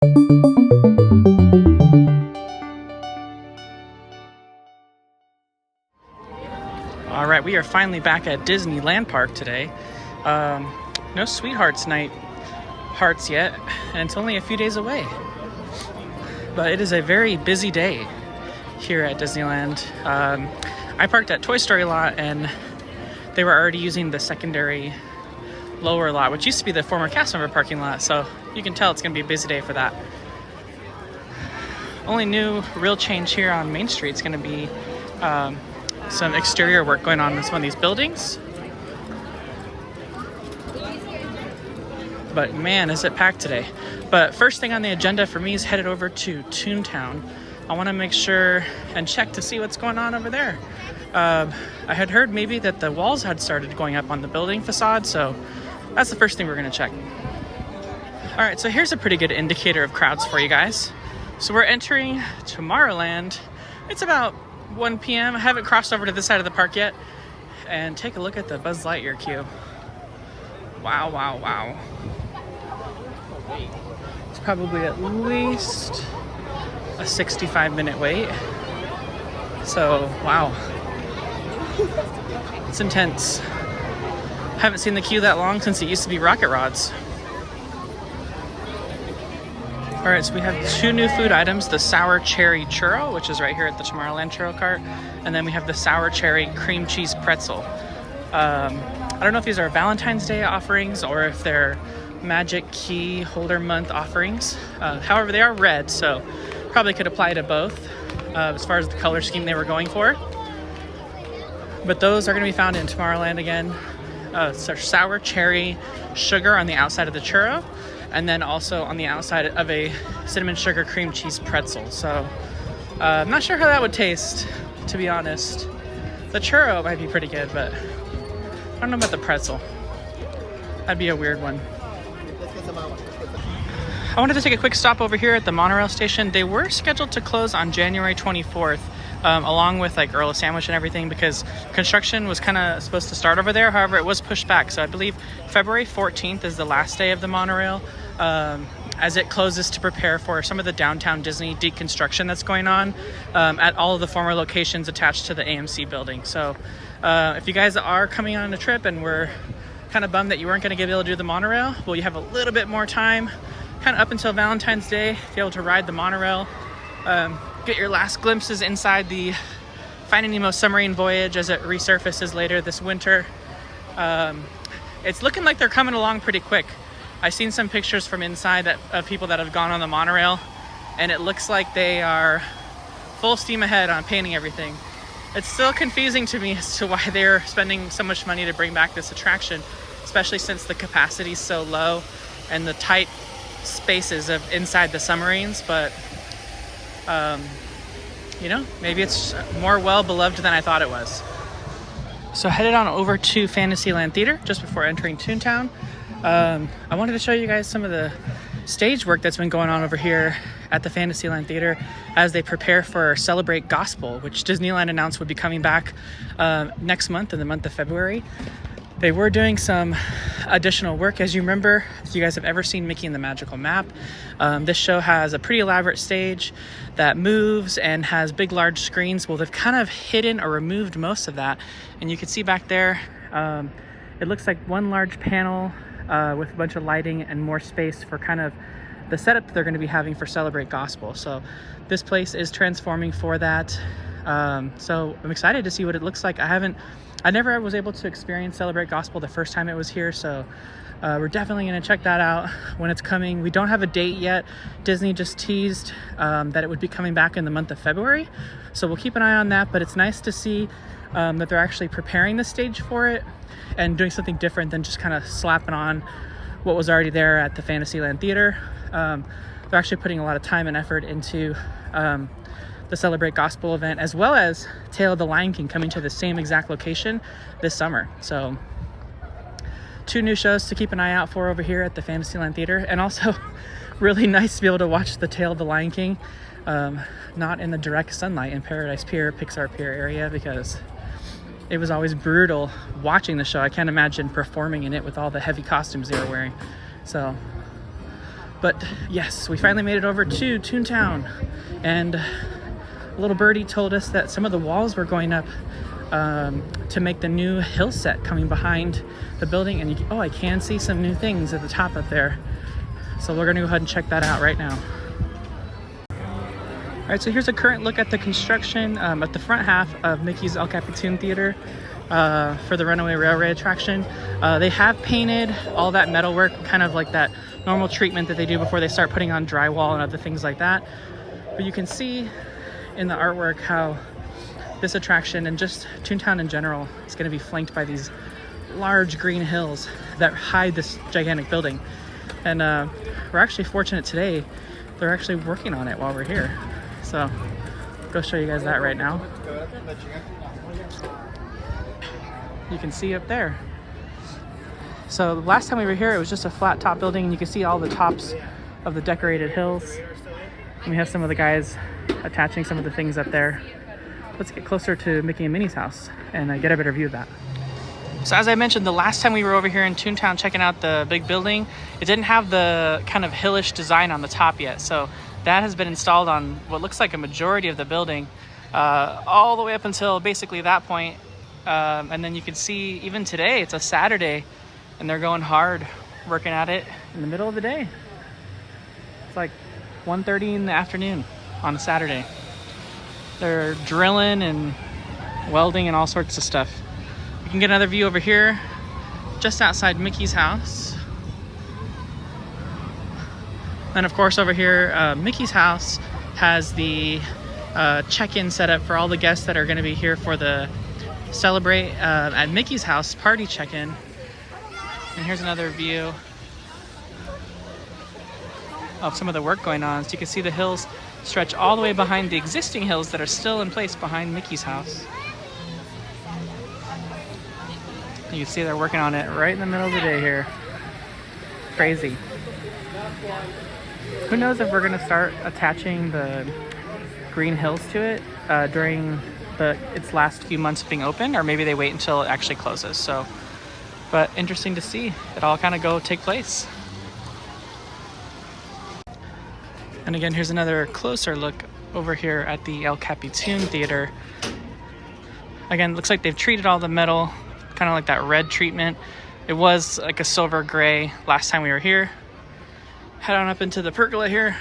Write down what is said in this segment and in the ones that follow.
All right, we are finally back at Disneyland Park today. No Sweethearts Night hearts yet, and it's only a few days away. But it is a very busy day here at Disneyland. I parked at Toy Story lot, and they were already using the secondary lower lot, which used to be the former cast member parking lot, so you can tell it's going to be a busy day for that. Only new real change here on Main Street is going to be some exterior work going on in some of these buildings. But man, is it packed today. But first thing on the agenda for me is headed over to Toontown. I want to make sure and check to see what's going on over there. I had heard maybe that the walls had started going up on the building facade, so that's the first thing we're going to check. All right, so here's a pretty good indicator of crowds for you guys. So we're entering Tomorrowland. It's about 1 p.m. I haven't crossed over to this side of the park yet. And take a look at the Buzz Lightyear queue. Wow, wow, wow. It's probably at least a 65-minute wait. So, wow. It's intense. Haven't seen the queue that long since it used to be Rocket Rods. All right, so we have 2 new food items, the sour cherry churro, which is right here at the Tomorrowland churro cart, and then we have the sour cherry cream cheese pretzel. I don't know if these are Valentine's Day offerings or if they're Magic Key Holder Month offerings. However, they are red, so probably could apply to both as far as the color scheme they were going for. But those are going to be found in Tomorrowland again. So sour cherry sugar on the outside of the churro, and then also on the outside of a cinnamon sugar cream cheese pretzel. So I'm not sure how that would taste, to be honest. The churro might be pretty good, but I don't know about the pretzel. That'd be a weird one. I wanted to take a quick stop over here at the monorail station. They were scheduled to close on January 24th, along with like Earl of Sandwich and everything, because construction was kind of supposed to start over there. However, it was pushed back. So I believe February 14th is the last day of the monorail, as it closes to prepare for some of the downtown Disney deconstruction that's going on at all of the former locations attached to the AMC building. So if you guys are coming on a trip and were kind of bummed that you weren't going to be able to do the monorail, well, you have a little bit more time, kind of up until Valentine's Day, to be able to ride the monorail, get your last glimpses inside the Finding Nemo submarine voyage as it resurfaces later this winter. It's looking like they're coming along pretty quick. I've seen some pictures from inside of people that have gone on the monorail, and it looks like they are full steam ahead on painting everything. It's still confusing to me as to why they're spending so much money to bring back this attraction, especially since the capacity is so low and the tight spaces of inside the submarines. But you know, maybe it's more well beloved than I thought it was. So headed on over to Fantasyland Theater just before entering Toontown. I wanted to show you guys some of the stage work that's been going on over here at the Fantasyland Theater as they prepare for Celebrate Gospel, which Disneyland announced would be coming back next month, in the month of February. They were doing some additional work. As you remember, if you guys have ever seen Mickey and the Magical Map, this show has a pretty elaborate stage that moves and has big, large screens. Well, they've kind of hidden or removed most of that. And you can see back there, it looks like one large panel with a bunch of lighting and more space for kind of the setup that they're going to be having for Celebrate Gospel. So this place is transforming for that. So I'm excited to see what it looks like. I never was able to experience Celebrate Gospel the first time it was here, so we're definitely going to check that out when it's coming. We don't have a date yet. Disney just teased that it would be coming back in the month of February, so we'll keep an eye on that. But it's nice to see that they're actually preparing the stage for it and doing something different than just kind of slapping on what was already there at the Fantasyland Theater. They're actually putting a lot of time and effort into the Celebrate Gospel event, as well as Tale of the Lion King coming to the same exact location this summer. So 2 new shows to keep an eye out for over here at the Fantasyland Theater, and also really nice to be able to watch the Tale of the Lion King not in the direct sunlight in Paradise Pier, Pixar Pier area, because it was always brutal watching the show. I can't imagine performing in it with all the heavy costumes they were wearing. So But yes, we finally made it over to Toontown, and a little birdie told us that some of the walls were going up to make the new hill set coming behind the building. And oh, I can see some new things at the top up there. So we're gonna go ahead and check that out right now. All right, so here's a current look at the construction at the front half of Mickey's El Capitan Theater for the Runaway Railway attraction. They have painted all that metalwork, kind of like that normal treatment that they do before they start putting on drywall and other things like that. But you can see in the artwork how this attraction and just Toontown in general is going to be flanked by these large green hills that hide this gigantic building. And we're actually fortunate today, they're actually working on it while we're here. So I'll go show you guys that right now. You can see up there. So the last time we were here, it was just a flat top building, and you can see all the tops of the decorated hills. And we have some of the guys attaching some of the things up there. Let's get closer to Mickey and Minnie's house and get a better view of that. So as I mentioned, the last time we were over here in Toontown checking out the big building, it didn't have the kind of hillish design on the top yet. So that has been installed on what looks like a majority of the building, all the way up until basically that point. And then you can see even today, it's a Saturday, and they're going hard working at it in the middle of the day. It's like 1:30 in the afternoon on a Saturday. They're drilling and welding and all sorts of stuff. You can get another view over here, just outside Mickey's house. And of course over here, Mickey's house has the check-in set up for all the guests that are gonna be here for the Celebrate at Mickey's house party check-in. And here's another view of some of the work going on. So you can see the hills stretch all the way behind the existing hills that are still in place behind Mickey's house. You can see they're working on it right in the middle of the day here. Crazy. Who knows if we're gonna start attaching the green hills to it during its last few months of being open, or maybe they wait until it actually closes. So, but interesting to see it all kind of take place. And again, here's another closer look over here at the El Capitan Theater. Again, looks like they've treated all the metal, kind of like that red treatment. It was like a silver gray last time we were here. Head on up into the pergola here.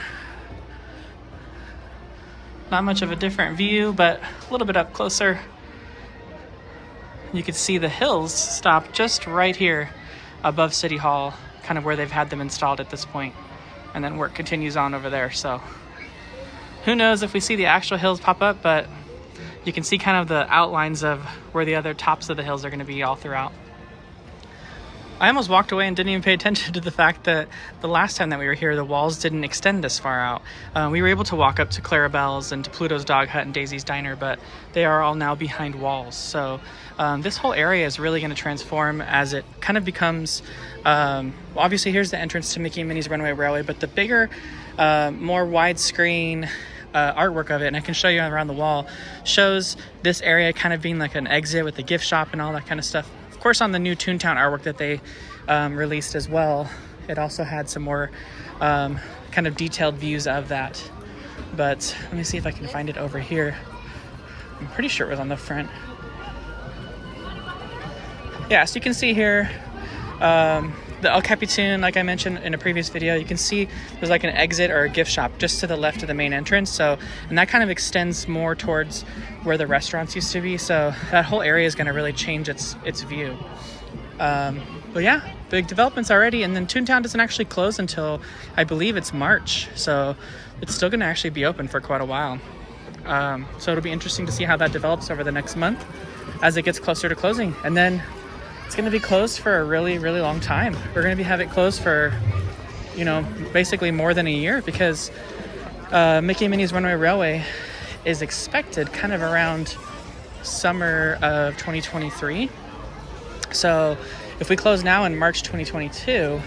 Not much of a different view, but a little bit up closer. You can see the hills stop just right here above City Hall, kind of where they've had them installed at this point. And then work continues on over there. So who knows if we see the actual hills pop up, but you can see kind of the outlines of where the other tops of the hills are going to be all throughout. I almost walked away and didn't even pay attention to the fact that the last time that we were here, the walls didn't extend this far out. We were able to walk up to Clarabelle's and to Pluto's Dog Hut and Daisy's Diner, but they are all now behind walls. So this whole area is really going to transform as it kind of becomes, obviously here's the entrance to Mickey and Minnie's Runaway Railway, but the bigger, more widescreen artwork of it, and I can show you around the wall, shows this area kind of being like an exit with the gift shop and all that kind of stuff. Of course, on the new Toontown artwork that they released as well, it also had some more kind of detailed views of that. But let me see if I can find it over here. I'm pretty sure it was on the front. Yeah, so you can see here the El Capitan, like I mentioned in a previous video, you can see there's like an exit or a gift shop just to the left of the main entrance. So, and that kind of extends more towards where the restaurants used to be. So that whole area is going to really change its view. But yeah, big developments already. And then Toontown doesn't actually close until, I believe it's March. So it's still going to actually be open for quite a while. So it'll be interesting to see how that develops over the next month as it gets closer to closing. And then it's going to be closed for a really, really long time. We're going to have it closed for, you know, basically more than a year, because Mickey and Minnie's Runaway Railway is expected kind of around summer of 2023. So if we close now in March 2022,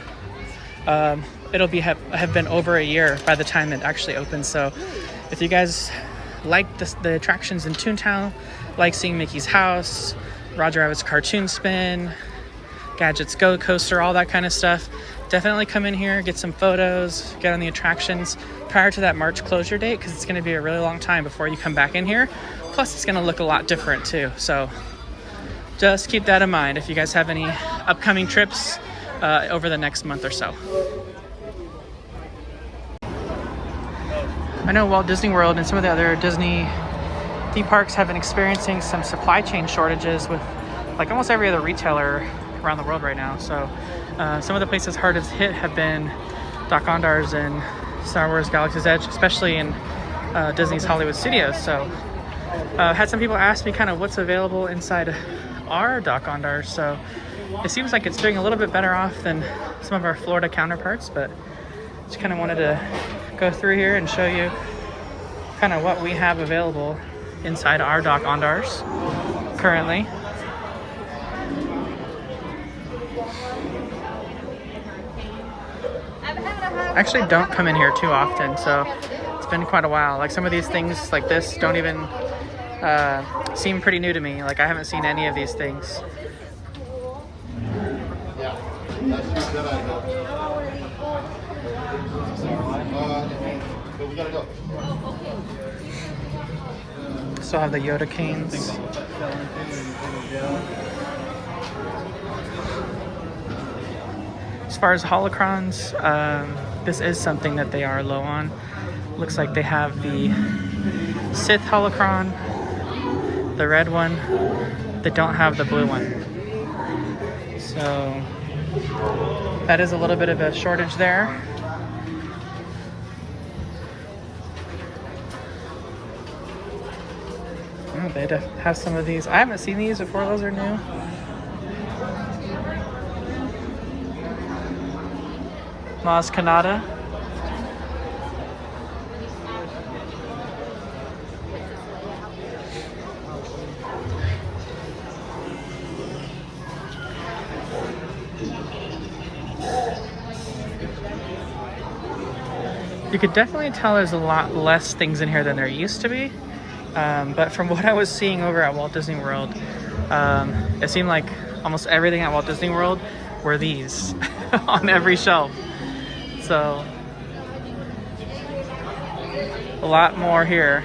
it'll have been over a year by the time it actually opens. So if you guys like the attractions in Toontown, like seeing Mickey's house, Roger Rabbit's Cartoon Spin, Gadget's Go Coaster, all that kind of stuff, definitely come in here, get some photos, get on the attractions prior to that March closure date, because it's going to be a really long time before you come back in here. Plus, it's going to look a lot different too. So just keep that in mind if you guys have any upcoming trips over the next month or so. I know Walt Disney World and some of the other Disney theme parks have been experiencing some supply chain shortages with like almost every other retailer around the world right now. So some of the places hardest hit have been Dok-Ondar's and Star Wars Galaxy's Edge, especially in Disney's Hollywood Studios. So had some people ask me kind of what's available inside our Dok-Ondar. So it seems like it's doing a little bit better off than some of our Florida counterparts, but just kind of wanted to go through here and show you kind of what we have available inside our Dok-Ondars currently. I actually don't come in here too often, so it's been quite a while. Like some of these things like this don't even seem pretty new to me. Like I haven't seen any of these things. Still have the Yoda canes. As far as holocrons, this is something that they are low on. Looks like they have the Sith holocron, the red one. They don't have the blue one. So that is a little bit of a shortage there. Oh, they have some of these. I haven't seen these before. Those are new. Maz Kanata. You could definitely tell there's a lot less things in here than there used to be. But from what I was seeing over at Walt Disney World, it seemed like almost everything at Walt Disney World were these on every shelf. So a lot more here.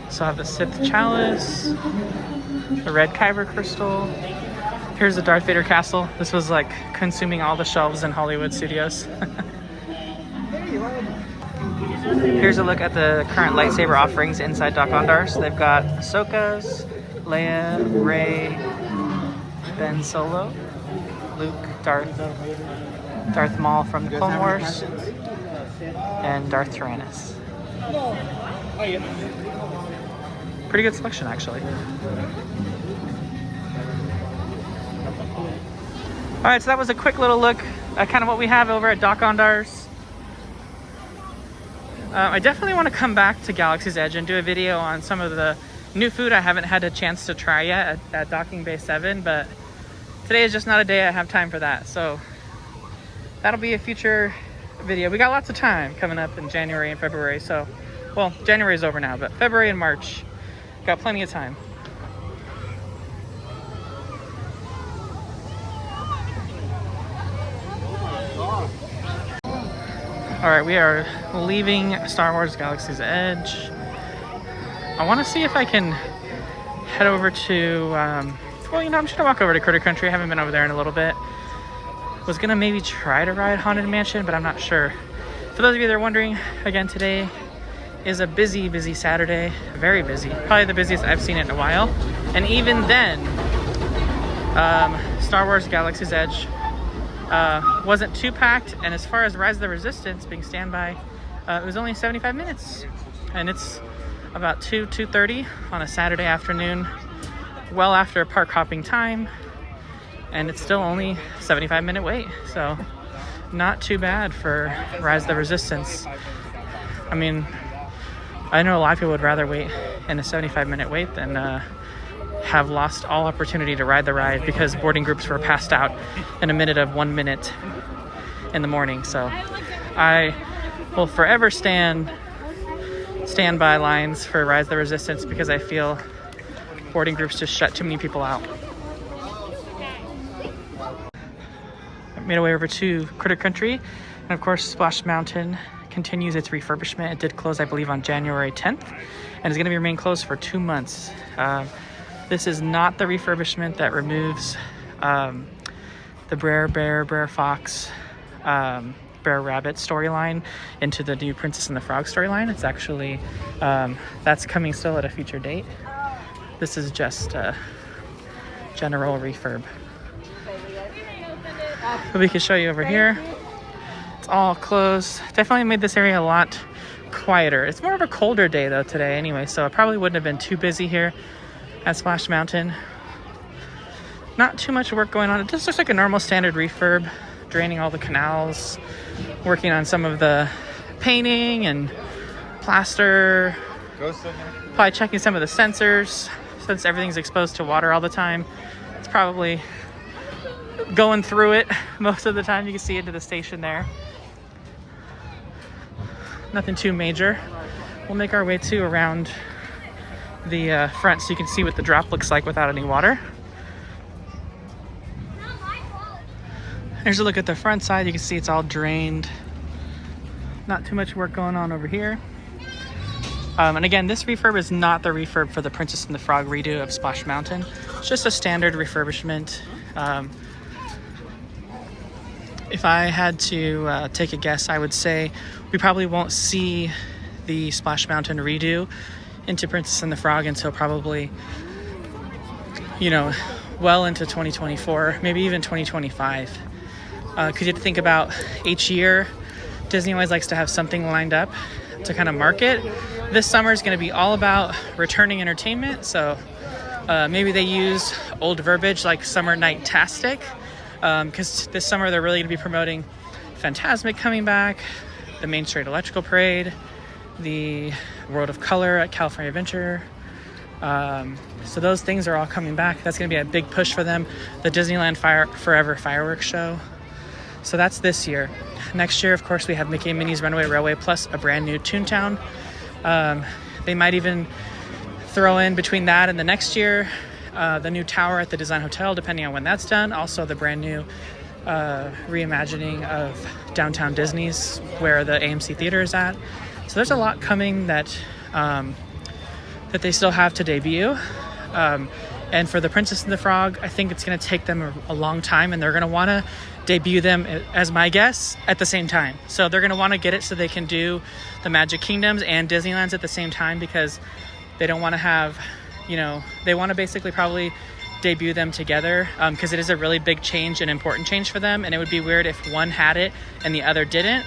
So I have the Sith Chalice, the Red Kyber Crystal. Here's the Darth Vader castle. This was like consuming all the shelves in Hollywood Studios. Here's a look at the current lightsaber offerings inside Dok-Ondar. So they've got Ahsoka's, Leia, Rey, Ben Solo, Luke, Darth Maul from the Clone Wars, and Darth Tyrannus. Pretty good selection, actually. All right, so that was a quick little look at kind of what we have over at Dok-Ondar's. I definitely want to come back to Galaxy's Edge and do a video on some of the new food I haven't had a chance to try yet at Docking Bay 7, but today is just not a day I have time for that. So that'll be a future video. We got lots of time coming up in January and February. So, well, January is over now, but February and March, got plenty of time. All right, we are leaving Star Wars Galaxy's Edge. I want to see if I can head over to, well, you know, I'm just gonna walk over to Critter Country. I haven't been over there in a little bit. Was gonna maybe try to ride Haunted Mansion, but I'm not sure. For those of you that are wondering, again, today is a busy, busy Saturday. Very busy. Probably the busiest I've seen it in a while. And even then, Star Wars Galaxy's Edge wasn't too packed, and as far as Rise of the Resistance being standby, it was only 75 minutes, and it's about 2:30 on a Saturday afternoon, well after park hopping time, and it's still only 75-minute wait, so not too bad for Rise of the Resistance. I mean, I know a lot of people would rather wait in a 75-minute wait than have lost all opportunity to ride the ride because boarding groups were passed out in a minute of 1 minute in the morning. So I will forever stand by lines for Rise of the Resistance because I feel boarding groups just shut too many people out. I made our way over to Critter Country, and of course Splash Mountain continues its refurbishment. It did close, I believe, on January 10th, and is going to remain closed for 2 months. This is not the refurbishment that removes the Brer Fox, Brer Rabbit storyline into the new Princess and the Frog storyline. It's actually, that's coming still at a future date. This is just a general refurb. But we can show you over here. It's all closed. Definitely made this area a lot quieter. It's more of a colder day though today anyway, so it probably wouldn't have been too busy here at Splash Mountain. Not too much work going on. It just looks like a normal standard refurb, draining all the canals, working on some of the painting and plaster, probably checking some of the sensors since everything's exposed to water all the time. It's probably going through it most of the time. You can see into the station there. Nothing too major. We'll make our way to around the front so you can see what the drop looks like without any water. Here's a look at the front side. You can see it's all drained. Not too much work going on over here. And again, this refurb is not the refurb for the Princess and the Frog redo of Splash Mountain. It's just a standard refurbishment. If I had to take a guess, I would say we probably won't see the Splash Mountain redo into Princess and the Frog until probably, you know, well into 2024, maybe even 2025. Because you have to think about each year, Disney always likes to have something lined up to kind of market. This summer is going to be all about returning entertainment, so maybe they use old verbiage like Summer Night-tastic, because this summer they're really going to be promoting Fantasmic coming back, the Main Street Electrical Parade, the World of Color at California Adventure. So those things are all coming back. That's going to be a big push for them. The Disneyland Forever fireworks show. So that's this year. Next year, of course, we have Mickey and Minnie's Runaway Railway plus a brand new Toontown. They might even throw in between that and the next year the new tower at the Design Hotel, depending on when that's done. Also the brand new reimagining of Downtown Disney's, where the AMC Theater is at. So there's a lot coming that that they still have to debut. And for the Princess and the Frog, I think it's going to take them a long time, and they're going to want to debut them, as my guess, at the same time. So they're going to want to get it so they can do the Magic Kingdoms and Disneyland's at the same time, because they don't want to have, you know, they want to basically probably debut them together, because it is a really big change, an important change for them, and it would be weird if one had it and the other didn't.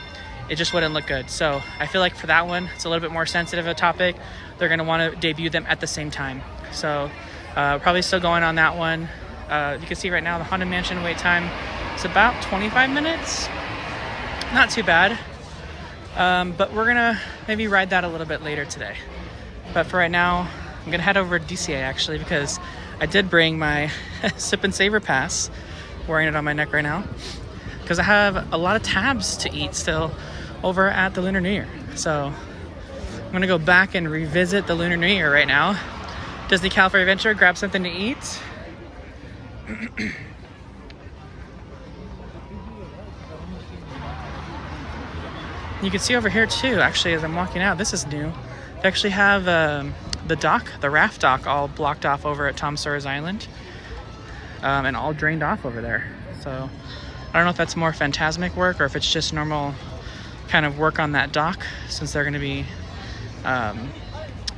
It just wouldn't look good. So I feel like for that one, it's a little bit more sensitive a topic. They're going to want to debut them at the same time. So probably still going on that one. You can see right now the Haunted Mansion wait time is about 25 minutes. Not too bad. But we're going to maybe ride that a little bit later today. But for right now, I'm going to head over to DCA actually, because I did bring my Sip and Savor Pass, wearing it on my neck right now, because I have a lot of tabs to eat still over at the Lunar New Year. So I'm going to go back and revisit the Lunar New Year right now. Disney California Adventure, grab something to eat. You can see over here too, actually, as I'm walking out, this is new. They actually have the dock, the raft dock, all blocked off over at Tom Sawyer's Island, and all drained off over there. So I don't know if that's more Fantasmic work or if it's just normal kind of work on that dock, since they're going to be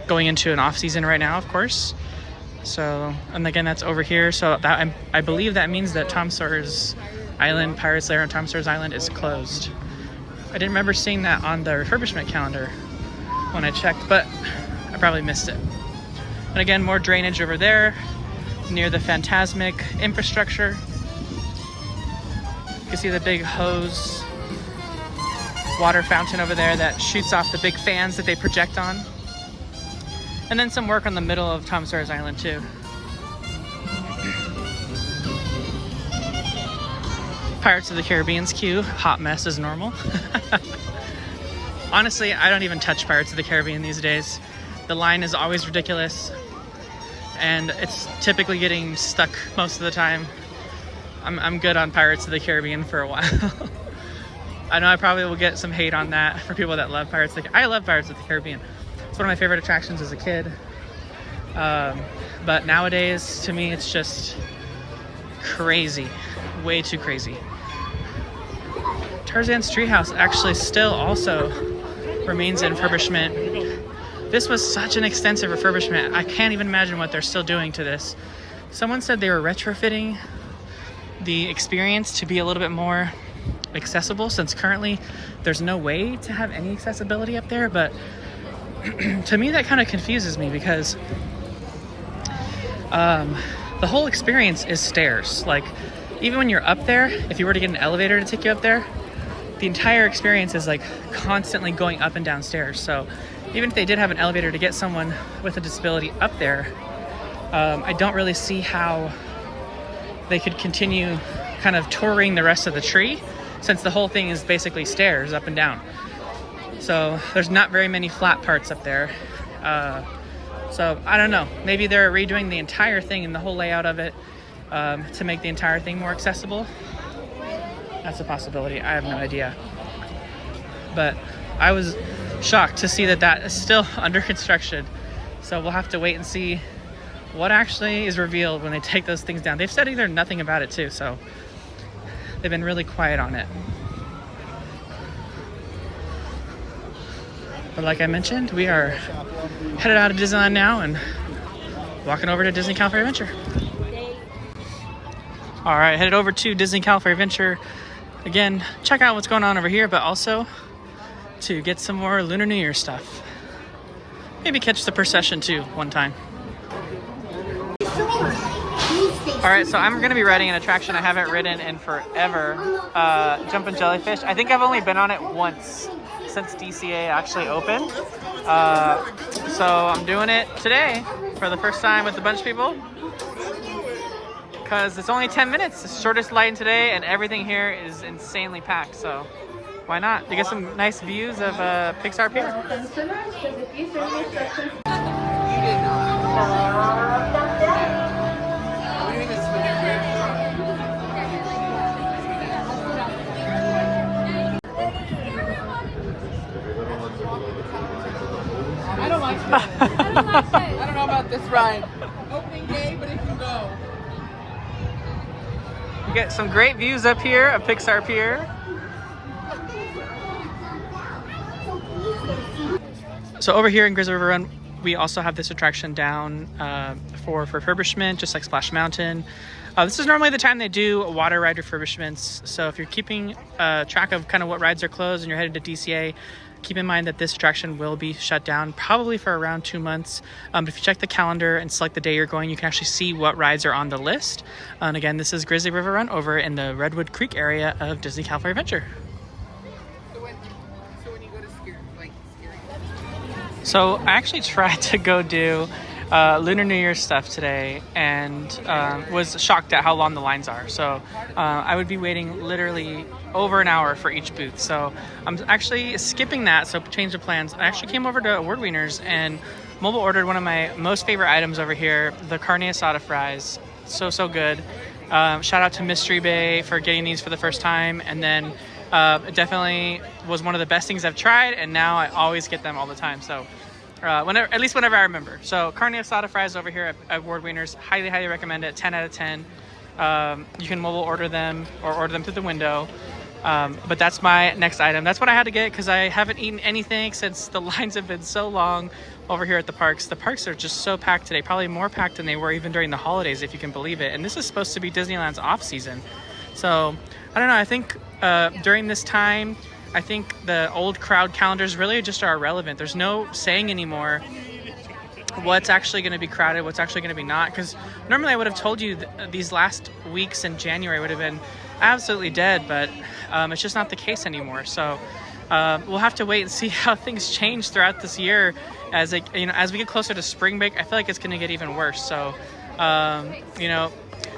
going into an off season right now, of course. So, and again, that's over here. So that I believe that means that Tom Sawyer's Island, Pirates Lair on Tom Sawyer's Island, is closed. I didn't remember seeing that on the refurbishment calendar when I checked, but I probably missed it. And again, more drainage over there near the Fantasmic infrastructure. You can see the big hose water fountain over there that shoots off the big fans that they project on. And then some work on the middle of Tom Sawyer's Island too. Pirates of the Caribbean's queue, hot mess as normal. Honestly, I don't even touch Pirates of the Caribbean these days. The line is always ridiculous. and it's typically getting stuck most of the time. I'm good on Pirates of the Caribbean for a while. I know I probably will get some hate on that for people that love Pirates of the I love Pirates of the Caribbean. It's one of my favorite attractions as a kid. But nowadays, to me, it's just crazy. Way too crazy. Tarzan's Treehouse actually still also remains in refurbishment. This was such an extensive refurbishment. I can't even imagine what they're still doing to this. Someone said they were retrofitting the experience to be a little bit more accessible, since currently there's no way to have any accessibility up there. But to me, that kind of confuses me, because the whole experience is stairs. Like, even when you're up there, if you were to get an elevator to take you up there, the entire experience is like constantly going up and down stairs. So even if they did have an elevator to get someone with a disability up there, I don't really see how they could continue kind of touring the rest of the tree, since the whole thing is basically stairs up and down. So there's not very many flat parts up there. So I don't know, maybe they're redoing the entire thing and the whole layout of it to make the entire thing more accessible. That's a possibility. I have no idea. But I was shocked to see that that is still under construction. So we'll have to wait and see what actually is revealed when they take those things down. They've said either nothing about it too, so they've been really quiet on it. But like I mentioned, we are headed out of Disneyland now and walking over to Disney California Adventure. All right, headed over to Disney California Adventure. Again, check out what's going on over here, but also to get some more Lunar New Year stuff. Maybe catch the procession too one time. All right, so I'm gonna be riding an attraction I haven't ridden in forever, Jumpin' Jellyfish. I think I've only been on it once since DCA actually opened. So I'm doing it today for the first time with a bunch of people, because it's only 10 minutes, it's the shortest line today, and everything here is insanely packed, so why not? You get some nice views of Pixar Pier. I don't like it. I don't know about this ride. Opening day, but it can go. You get some great views up here of Pixar Pier. So over here in Grizzly River Run, we also have this attraction down for refurbishment, just like Splash Mountain. This is normally the time they do water ride refurbishments. So if you're keeping track of kind of what rides are closed and you're headed to DCA, keep in mind that this attraction will be shut down probably for around 2 months. But if you check the calendar and select the day you're going, you can actually see what rides are on the list. And again, this is Grizzly River Run over in the Redwood Creek area of Disney California Adventure. So I actually tried to go do Lunar New Year stuff today and was shocked at how long the lines are. So I would be waiting literally over an hour for each booth. So I'm actually skipping that, so change of plans. I actually came over to Award Wieners and mobile ordered one of my most favorite items over here, the carne asada fries. So good. Shout out to Mystery Bay for getting these for the first time, and then it definitely was one of the best things I've tried, and now I always get them all the time. So whenever, at least whenever I remember. So carne asada fries over here at Award Wieners, highly recommend it. 10 out of 10. You can mobile order them or order them through the window. But that's my next item. That's what I had to get because I haven't eaten anything since the lines have been so long over here at the parks. The parks are just so packed today, probably more packed than they were even during the holidays, if you can believe it. And this is supposed to be Disneyland's off season. So I don't know, I think during this time, I think the old crowd calendars really just are irrelevant. There's no saying anymore what's actually going to be crowded, what's actually going to be not. Because normally I would have told you these last weeks in January would have been absolutely dead, but it's just not the case anymore. So we'll have to wait and see how things change throughout this year. As as we get closer to spring break, I feel like it's going to get even worse. So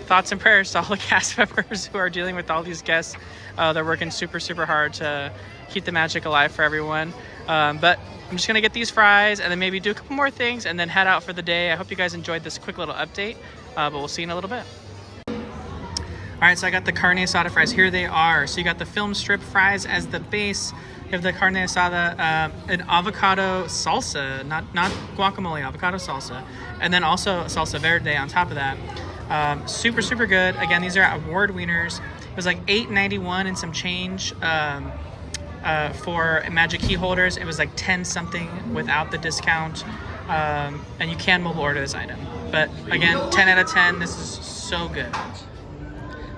thoughts and prayers to all the cast members who are dealing with all these guests. They're working super, super hard to keep the magic alive for everyone. But I'm just gonna get these fries and then maybe do a couple more things and then head out for the day. I hope you guys enjoyed this quick little update, but we'll see you in a little bit. All right, so I got the carne asada fries. Here they are. So you got the film strip fries as the base. You have the carne asada, an avocado salsa, not guacamole, avocado salsa, and then also salsa verde on top of that. Super, super good. Again, these are award winners. It was like $8.91 and some change for magic key holders. It was like 10 something without the discount. And you can mobile order this item. But again, 10 out of 10. This is so good.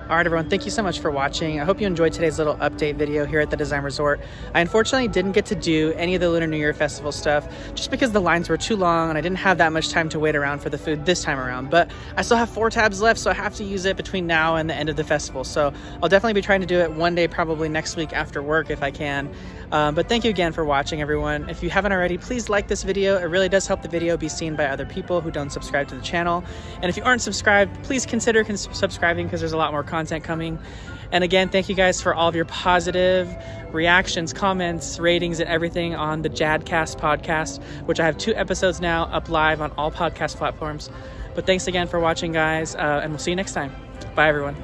All right, everyone, thank you so much for watching. I hope you enjoyed today's little update video here at the Design Resort. I unfortunately didn't get to do any of the Lunar New Year Festival stuff just because the lines were too long and I didn't have that much time to wait around for the food this time around. But I still have 4 tabs left, so I have to use it between now and the end of the festival. So I'll definitely be trying to do it one day, probably next week after work if I can. But thank you again for watching, everyone. If you haven't already, please like this video. It really does help the video be seen by other people who don't subscribe to the channel. And if you aren't subscribed, please consider subscribing because there's a lot more content coming. And again, thank you guys for all of your positive reactions, comments, ratings, and everything on the Jadcast podcast, which I have 2 episodes now up live on all podcast platforms. But thanks again for watching, guys, and we'll see you next time. Bye, everyone.